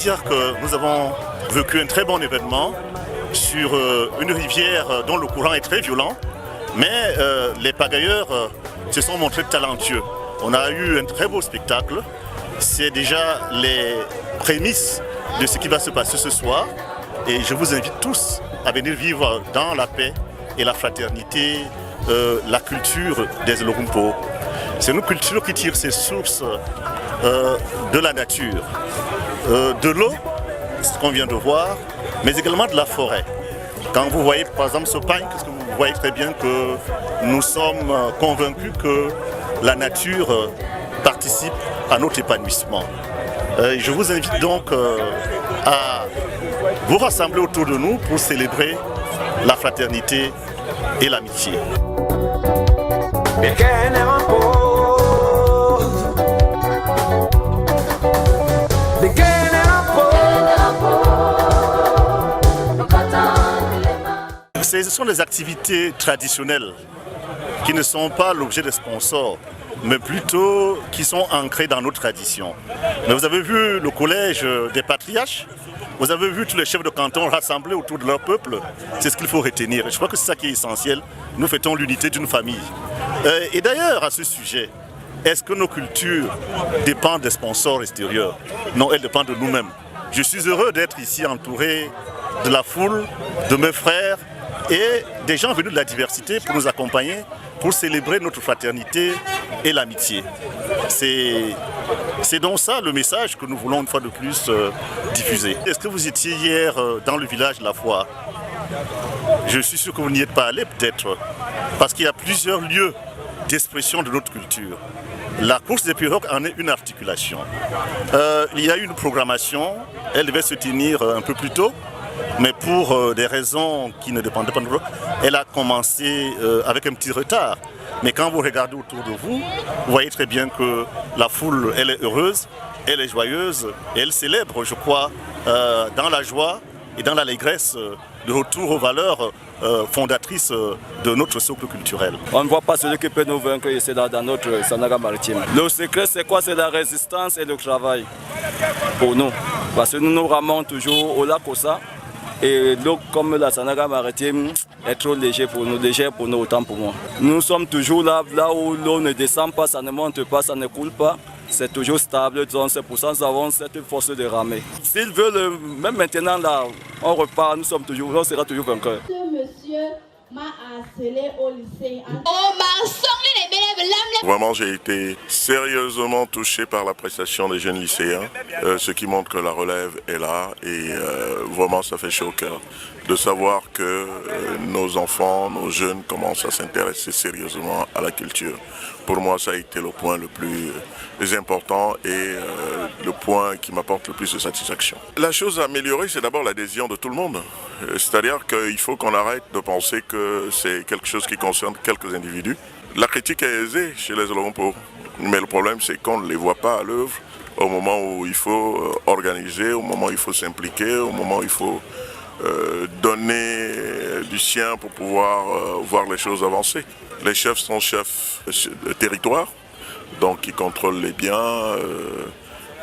dire que nous avons vécu un très bon événement sur une rivière dont le courant est très violent, mais les pagailleurs se sont montrés talentueux. On a eu un très beau spectacle. C'est déjà les prémices de ce qui va se passer ce soir. Et je vous invite tous à venir vivre dans la paix et la fraternité la culture des Elorumpo. C'est une culture qui tire ses sources de la nature, de l'eau, ce qu'on vient de voir, mais également de la forêt. Quand vous voyez par exemple ce pain, vous voyez très bien que nous sommes convaincus que la nature participe à notre épanouissement. Je vous invite donc à vous rassembler autour de nous pour célébrer la fraternité et l'amitié. Ce sont des activités traditionnelles qui ne sont pas l'objet des sponsors, mais plutôt qui sont ancrées dans nos traditions. Mais vous avez vu le collège des patriarches, vous avez vu tous les chefs de canton rassemblés autour de leur peuple, c'est ce qu'il faut retenir. Je crois que c'est ça qui est essentiel. Nous fêtons l'unité d'une famille. Et d'ailleurs, à ce sujet, est-ce que nos cultures dépendent des sponsors extérieurs? Non, elles dépendent de nous-mêmes. Je suis heureux d'être ici entouré de la foule, de mes frères et des gens venus de la diversité pour nous accompagner, pour célébrer notre fraternité et l'amitié. C'est donc ça le message que nous voulons une fois de plus diffuser. Est-ce que vous étiez hier dans le village de la Foi? Je suis sûr que vous n'y êtes pas allé peut-être, parce qu'il y a plusieurs lieux d'expression de notre culture. La course des pirogues en est une articulation. Il y a eu une programmation, elle devait se tenir un peu plus tôt, mais pour des raisons qui ne dépendaient pas de nous, elle a commencé avec un petit retard. Mais quand vous regardez autour de vous, vous voyez très bien que la foule, elle est heureuse, elle est joyeuse, et elle célèbre, je crois, dans la joie et dans l'allégresse de retour aux valeurs fondatrices de notre socle culturel. On ne voit pas celui qui peut nous vaincre ici dans notre Sandaga maritime. Le secret, c'est quoi? C'est la résistance et le travail pour nous. Parce que nous nous ramons toujours au lac Ossa. Et l'eau comme la Sandaga maritime est trop léger pour nous, autant pour moi. Nous sommes toujours là où l'eau ne descend pas, ça ne monte pas, ça ne coule pas. C'est toujours stable, donc c'est pour ça que nous avons cette force de ramer. S'ils veulent, même maintenant là, on repart, on sera toujours vainqueurs. Monsieur m'a harcelé au lycée. Vraiment, j'ai été sérieusement touché par la prestation des jeunes lycéens, ce qui montre que la relève est là et vraiment ça fait chaud au cœur de savoir que nos enfants, nos jeunes commencent à s'intéresser sérieusement à la culture. Pour moi, ça a été le point le plus important et le point qui m'apporte le plus de satisfaction. La chose à améliorer, c'est d'abord l'adhésion de tout le monde. C'est-à-dire qu'il faut qu'on arrête de penser que c'est quelque chose qui concerne quelques individus. La critique est aisée chez les Elorumpo, mais le problème c'est qu'on ne les voit pas à l'œuvre au moment où il faut organiser, au moment où il faut s'impliquer, au moment où il faut donner du sien pour pouvoir voir les choses avancer. Les chefs sont chefs de territoire, donc ils contrôlent les biens,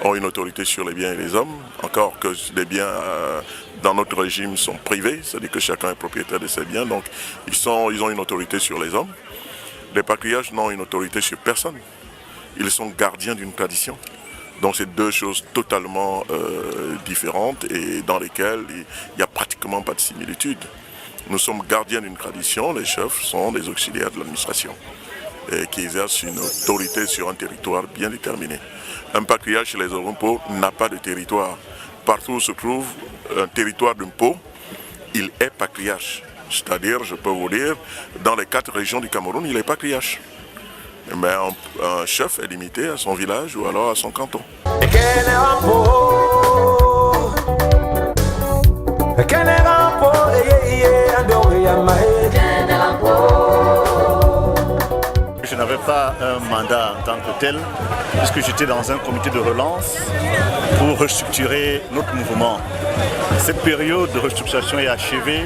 ont une autorité sur les biens et les hommes, encore que les biens dans notre régime sont privés, c'est-à-dire que chacun est propriétaire de ses biens, donc ils ont une autorité sur les hommes. Les patriarches n'ont une autorité sur personne, ils sont gardiens d'une tradition. Donc c'est deux choses totalement différentes et dans lesquelles il n'y a pratiquement pas de similitude. Nous sommes gardiens d'une tradition, les chefs sont des auxiliaires de l'administration qui exercent une autorité sur un territoire bien déterminé. Un patriarche chez les Elorumpo n'a pas de territoire. Partout où se trouve un territoire d'un pot, il est patriarche. C'est-à-dire, je peux vous dire, dans les 4 régions du Cameroun, il est patriarche. Mais un chef est limité à son village ou alors à son canton. Je n'avais pas un mandat en tant que tel, puisque j'étais dans un comité de relance pour restructurer notre mouvement. Cette période de restructuration est achevée,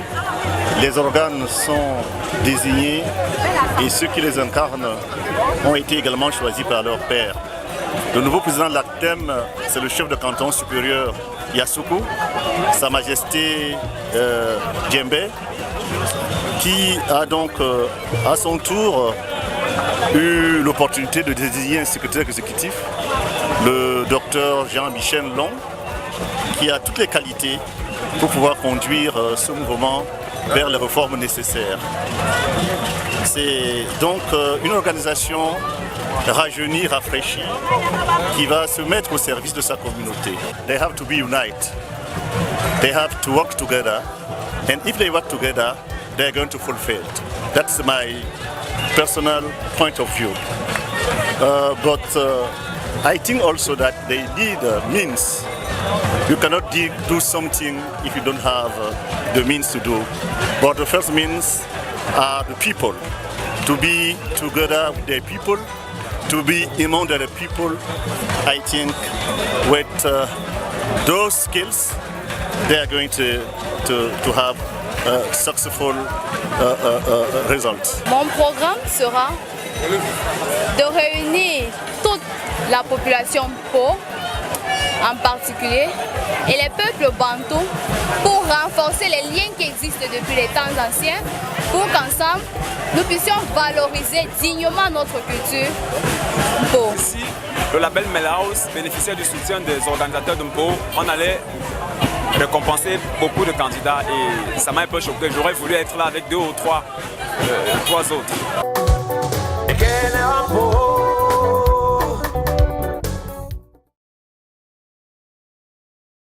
les organes sont désignés et ceux qui les incarnent ont été également choisis par leur père. Le nouveau président de l'ACTEM, c'est le chef de canton supérieur Yasuku, Sa Majesté Djembe, qui a donc à son tour eu l'opportunité de désigner un secrétaire exécutif, le docteur Jean-Michel Long, qui a toutes les qualités pour pouvoir conduire ce mouvement vers les réformes nécessaires. C'est donc une organisation rajeunie, rafraîchie, qui va se mettre au service de sa communauté. They have to be united. They have to work together. And if they work together, they're going to fulfill it. That's my personal point of view. But I think also that they need means. You cannot do something if you don't have the means to do. But the first means are the people. To be together with their people, to be among the people. I think with those skills, they are going to have successful results. Mon programme sera de réunir toute la population Po, en particulier, et les peuples bantous pour renforcer les liens qui existent depuis les temps anciens, pour qu'ensemble, nous puissions valoriser dignement notre culture Po. Ici, le label Melhouse bénéficiait du soutien des organisateurs de Po. On allait récompenser beaucoup de candidats et ça m'a un peu choqué. J'aurais voulu être là avec 2 ou 3 autres.